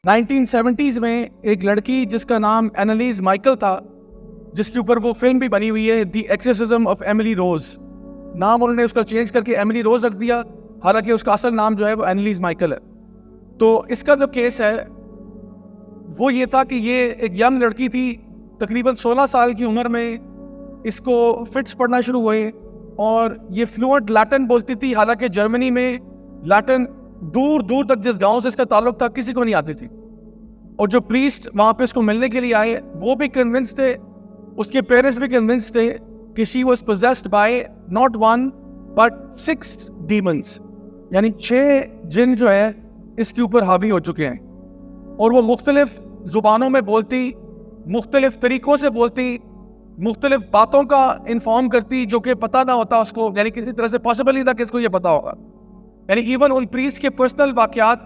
1970s में एक लड़की जिसका नाम एनालिस माइकल था, जिसके ऊपर वो फिल्म भी बनी हुई है, the exorcism of Emily Rose. नाम उन्होंने उसका चेंज करके एमिली रोज रख दिया, हालांकि उसका असल नाम जो है वो एनालिस माइकल है। तो इसका जो केस है वो ये था कि ये एक यंग लड़की थी, तकरीबन 16 साल की उम्र में इसको फिट्स पड़ना शुरू हुए और ये फ्लुएंट लैटिन बोलती थी। हालांकि जर्मनी में लैटिन दूर दूर तक जिस गांव से इसका ताल्लुक था किसी को नहीं आती थी। और जो प्रीस्ट वहां पे इसको मिलने के लिए आए वो भी कन्विंस थे, उसके पेरेंट्स भी कन्विंस थे कि she was possessed by not 1 but 6 demons, यानी 6 जिन जो है इसके ऊपर हावी हो चुके हैं। और वो मुख्तलिफ जुबानों में बोलती, मुख्तलिफ तरीकों से बोलती, मुख्तलिफ बातों का इन्फॉर्म करती जो कि पता ना होता उसको, यानी किसी तरह से पॉसिबल ही था कि इसको ये पता होगा। यानी इवन उन प्रीस्ट के पर्सनल वाकयात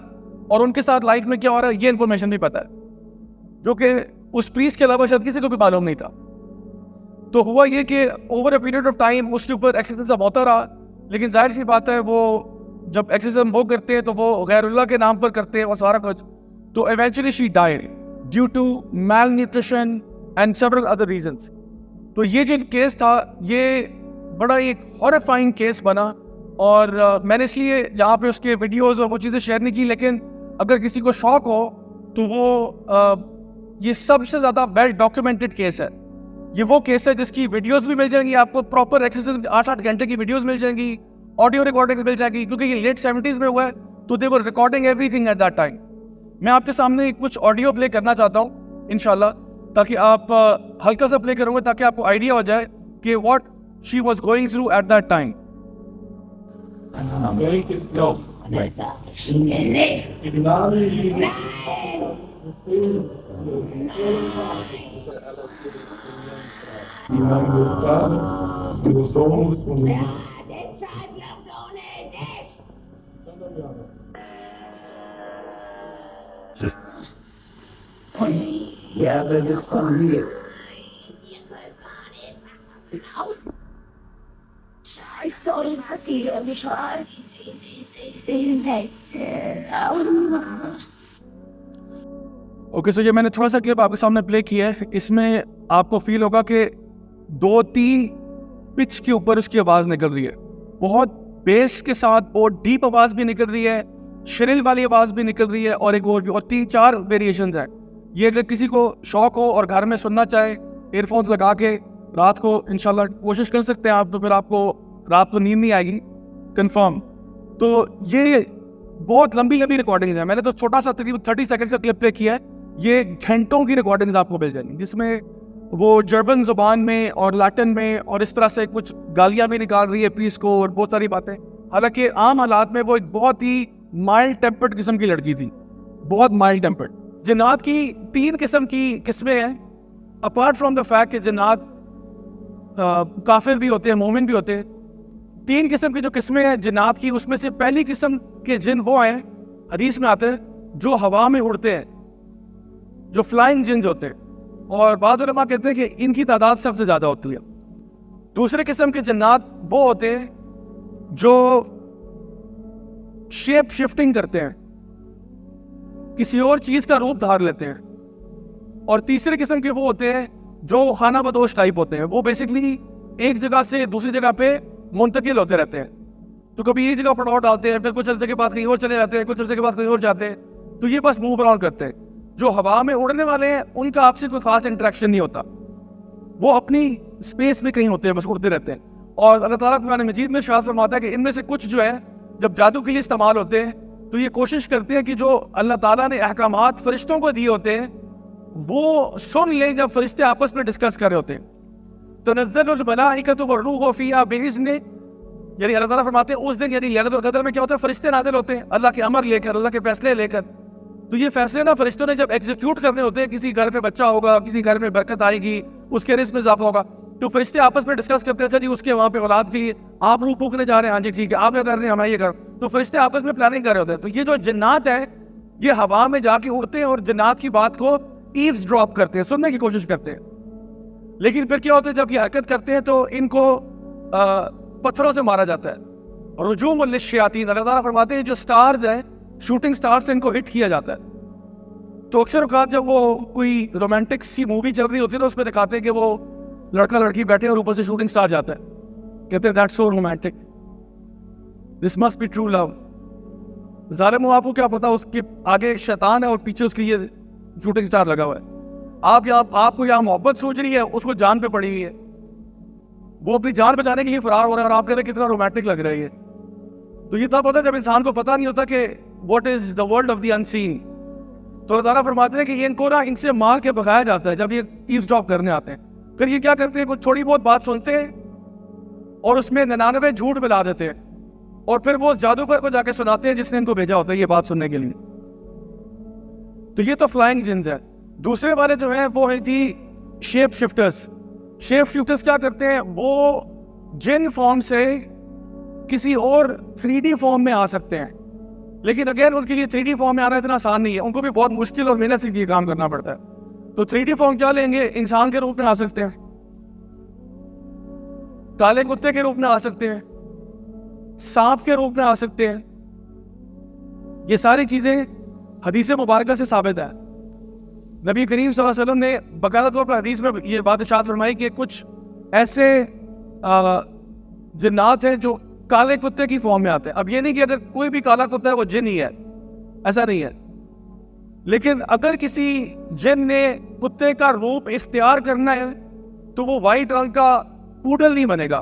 और उनके साथ लाइफ में क्या हो रहा है ये इन्फॉर्मेशन भी पता है, जो कि उस प्रीस्ट के अलावा शायद किसी को भी मालूम नहीं था। तो हुआ ये कि over a period of time उसके ऊपर एक्सोर्सिज्म होता रहा, लेकिन जाहिर सी बात है वो जब एक्सोर्सिज्म वो करते हैं तो वो गैरुल्लाह के नाम पर करते हैं और सारा कुछ। तो eventually she died due to malnutrition and several other reasons. तो ये जो केस था ये बड़ा एक हॉरिफाइंग केस बना, और मैंने इसलिए यहाँ पे उसके वीडियोस और वो चीज़ें शेयर नहीं की, लेकिन अगर किसी को शौक हो तो वो ये सबसे ज़्यादा वेल डॉक्यूमेंटेड केस है। ये वो केस है जिसकी वीडियोस भी मिल जाएंगी आपको, प्रॉपर एक्सरसाइज 8-8 घंटे की वीडियोस मिल जाएंगी, ऑडियो रिकॉर्डिंग्स मिल जाएगी, क्योंकि ये लेट 70s में हुआ है तो they were recording everything at that time. मैं आपके सामने कुछ ऑडियो प्ले करना चाहता हूँ इंशाल्लाह, ताकि आप हल्का सा प्ले करूँगा ताकि आपको आइडिया हो जाए कि what she was going through eight that time. Yeah, but there's some here. I thought it would be a bizarre. Okay, so ये मैंने थोड़ा सा क्लिप आपके सामने प्ले किया है। इसमें आपको फील होगा कि 2-3 पिच के ऊपर उसकी आवाज़ निकल रही है, बहुत बेस के साथ, बहुत डीप आवाज़ भी निकल रही है, श्रिल वाली आवाज़ भी निकल रही है, और एक और भी, और 3-4 वेरिएशंस हैं। ये अगर किसी को शौक हो और घर में सुनना चाहे एयरफोन्स लगा के रात को इंशाल्लाह कोशिश कर सकते हैं आप, तो फिर आपको रात को नींद नहीं आएगी कंफर्म। तो ये बहुत लंबी रिकॉर्डिंग है, मैंने तो छोटा सा तकरीबन 30 सेकंड्स का क्लिप प्ले किया है। ये घंटों की रिकॉर्डिंग्स आपको मिल जाएंगी, जिसमें वो जर्मन जुबान में और लैटिन में और इस तरह से कुछ गालियाँ भी निकाल रही है प्रीस को और बहुत सारी बातें। हालांकि आम हालात में वो एक बहुत ही माइल्ड टेम्पर्ड किस्म की लड़की थी, बहुत माइल्ड टेम्पर्ड। जिन्नात की 3 किस्म की किस्में हैं, अपार्ट फ्रॉम द फैक्ट कि जिन्नात काफिर भी होते हैं, मोमिन भी होते हैं। 3 किस्म की जो किस्में हैं जिन्नात की, उसमें से पहली किस्म के जिन वो हैं, हदीस में आते हैं, जो हवा में उड़ते हैं, जो फ्लाइंग जिन्स होते हैं, और बाद उलमा कहते हैं कि इनकी तादाद सबसे ज्यादा होती है। दूसरे किस्म के जिन्नात वो होते हैं जो शेप शिफ्टिंग करते हैं, किसी और चीज का रूप धार लेते हैं। और तीसरे किस्म के वो होते हैं जो खाना बदोश टाइप होते हैं, वो बेसिकली एक जगह से दूसरी जगह पे मुंतकिल होते रहते हैं। तो कभी एक जगह पड़ाव डालते हैं, फिर कुछ अर्से के बाद कहीं और चले जाते हैं, कुछ अर्से के बाद कहीं और जाते हैं, तो ये बस मूव अराउंड करते हैं। जो हवा में उड़ने वाले हैं उनका आपसे कोई खास इंटरेक्शन नहीं होता, वो अपनी स्पेस में कहीं होते हैं, बस उड़ते रहते हैं। और अल्लाह ताला कुरान मजीद में इरशाद फरमाता है कि इनमें से कुछ जो है जब जादू के लिए इस्तेमाल होते हैं तो ये कोशिश करते हैं कि जो अल्लाह ताला ने अहकामात फरिश्तों को दिए होते हैं वो सुन लें जब फरिश्ते आपस में डिस्कस कर रहे होते हैं। तनज़्ज़लुल मलाइकतु वर्रूहु फ़ीहा बिइज़्नि, यानी अल्लाह ताला फरमाते हैं उस दिन, यानी लैलतुल क़द्र में क्या होता है, फरिश्ते नाज़िल होते हैं अल्लाह के अमर लेकर, अल्लाह के फैसले लेकर। तो ये फैसले ना फरिश्तों ने जब एग्जीक्यूट करने होते हैं, किसी घर में बच्चा होगा, किसी घर में बरकत आएगी, उसके रिस्क में इजाफा होगा, तो फरिश्ते आपस में डिस्कस करते हैं, अच्छा जी उसके वहाँ पे औलाद के लिए आप रूह फूकने जा रहे हैं, हाँ जी ठीक है, आप क्या कर रहे हैं, हम ये कर। तो फरिश्ते आपस में प्लानिंग कर रहे होते हैं। तो ये जो जिन्नात है ये हवा में जाके उड़ते हैं और जिन्नात की बात को ईव्स ड्रॉप करते हैं, सुनने की कोशिश करते हैं। लेकिन फिर क्या होता है, जब ये हरकत करते हैं तो इनको पत्थरों से मारा जाता है। रुजूम लिश्शयातीन, अल्लाह ताला फरमाते हैं जो स्टार्स हैं, शूटिंग स्टार्स से इनको हिट किया जाता है। तो अक्सर औकात जब वो कोई रोमांटिक सी मूवी चल रही होती है तो उसमें दिखाते हैं कि वो लड़का लड़की बैठे और ऊपर से शूटिंग स्टार जाता है, कहते हैं that's so romantic, this must be true love. जालिम हो, आपको क्या पता उसके आगे शैतान है और पीछे उसके ये शूटिंग स्टार लगा हुआ है। आपको यहाँ मोहब्बत सूझ रही है, उसको जान पे पड़ी हुई है, वो अपनी जान बचाने के लिए फरार हो रहा है और आप कह रहे हैं कितना रोमांटिक लग रहा है ये। तो ये तब होता है जब इंसान को पता नहीं होता कि what is the world of the unseen. तो अल्लाह ताला फरमाते हैं कि ये इनको ना इनसे मार के भगाया जाता है जब ये ईव्सड्रॉप करने आते हैं। फिर ये क्या करते हैं, कुछ थोड़ी बहुत बात सुनते हैं और उसमें 99 झूठ मिला देते हैं और फिर वो जादूगर को जाके सुनाते हैं जिसने इनको भेजा होता है ये बात सुनने के लिए। तो ये तो फ्लाइंग जिन्स है। दूसरे वाले जो है वो है जी शेप शिफ्टर्स। शेप शिफ्टर्स क्या करते हैं, वो जिन फॉर्म से किसी और 3D फॉर्म में आ सकते हैं, लेकिन अगेन उनके लिए 3D फॉर्म में आना इतना आसान नहीं है, उनको भी बहुत मुश्किल और मेहनत से ये काम करना पड़ता है। तो 3D फॉर्म क्या लेंगे, इंसान के रूप में आ सकते हैं, काले कुत्ते के रूप में आ सकते हैं, सांप के रूप में आ सकते हैं। ये सारी चीजें हदीस मुबारक से साबित है। नबी करीम सल्लल्लाहु अलैहि वसल्लम ने बाकायदा तौर पर हदीस में ये बात इरशाद फरमाई कि कुछ ऐसे जिन्नात हैं जो काले कुत्ते की फॉर्म में आते हैं। अब ये नहीं कि अगर कोई भी काला कुत्ता है वो जिन ही है, ऐसा नहीं है, लेकिन अगर किसी जिन ने कुत्ते का रूप इख्तियार करना है तो वो वाइट रंग का पूडल नहीं बनेगा,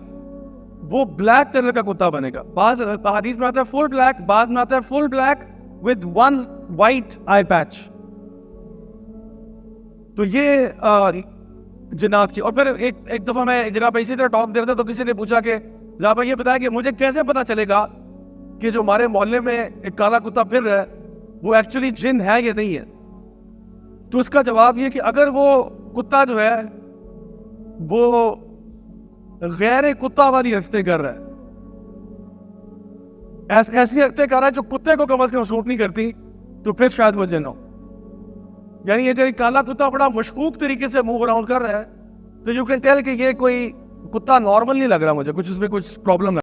वो ब्लैक कलर का कुत्ता बनेगा। बाज हदीस में आता है फुल ब्लैक, बाद में आता है full black with 1 white I patch. तो ये जिन्नात की। और फिर एक दफा मैं जनाब इसी तरह टॉक दे रहा था तो किसी ने पूछा कि जनाब ये बताया कि मुझे कैसे पता चलेगा कि जो हमारे मोहल्ले में एक काला कुत्ता फिर रहा है वो एक्चुअली जिन है या नहीं है। तो उसका जवाब ये कि अगर वो कुत्ता जो है वो गैर कुत्ता वाली हरकतें कर रहा है, ऐसी हरकतें कर रहा है जो कुत्ते को कम से कम सूट नहीं करती, तो फिर शायद वो जिन हो। यानी अगर काला कुत्ता बड़ा मशकूक तरीके से मूव अराउंड कर रहा है तो यू कैन टेल कि ये कोई कुत्ता नॉर्मल नहीं लग रहा, मुझे कुछ इसमें कुछ प्रॉब्लम है।